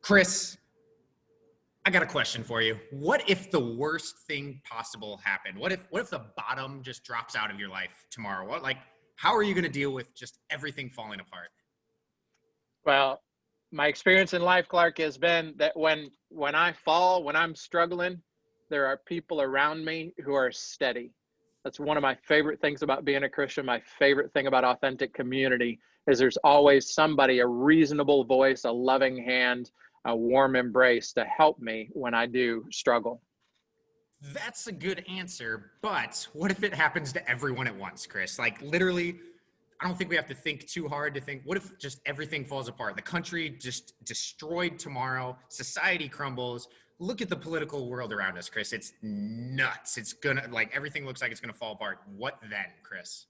Chris, I got a question for you. What if the worst thing possible happened? What if the bottom just drops out of your life tomorrow? How are you going to deal with just everything falling apart? Well, my experience in life, Clark, has been that when I fall, when I'm struggling, there are people around me who are steady. That's one of my favorite things about being a Christian. My favorite thing about authentic community is there's always somebody, a reasonable voice, a loving hand, a warm embrace to help me when I do struggle. That's a good answer, but what if it happens to everyone at once, Chris? Like literally, I don't think we have to think too hard to think, what if just everything falls apart? The country just destroyed tomorrow, society crumbles. Look at the political world around us, Chris. It's nuts. It's gonna, like, everything looks like it's gonna fall apart. What then, Chris?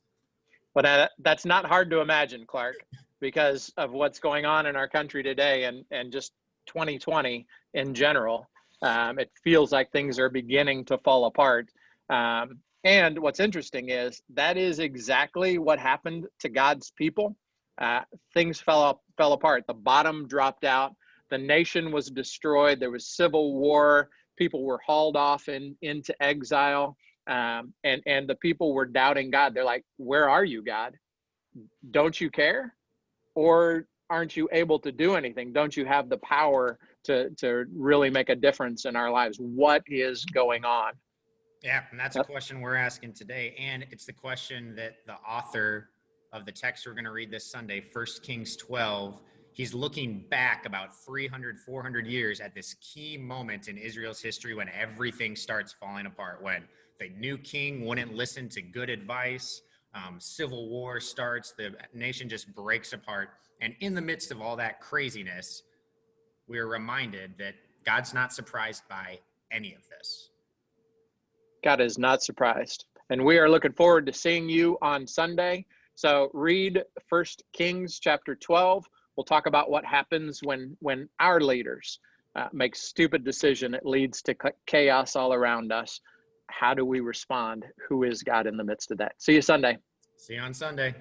But that's not hard to imagine, Clark, because of what's going on in our country today and just 2020 in general. It feels like things are beginning to fall apart. And what's interesting is that is exactly what happened to God's people. Things fell apart. The bottom dropped out. The nation was destroyed. There was civil war. People were hauled off into exile. And the people were doubting God. They're like, where are you, God? Don't you care? Or aren't you able to do anything? Don't you have the power to really make a difference in our lives? What is going on? Yeah, and that's a question we're asking today. And it's the question that the author of the text we're going to read this Sunday, 1 Kings 12, he's looking back about 300, 400 years at this key moment in Israel's history when everything starts falling apart, when the new king wouldn't listen to good advice, civil war starts, the nation just breaks apart. And in the midst of all that craziness, we're reminded that God's not surprised by any of this. God is not surprised. And we are looking forward to seeing you on Sunday. So read 1 Kings chapter 12. We'll talk about what happens when our leaders make stupid decision. It leads to chaos all around us. How do we respond? Who is God in the midst of that? See you Sunday. See you on Sunday.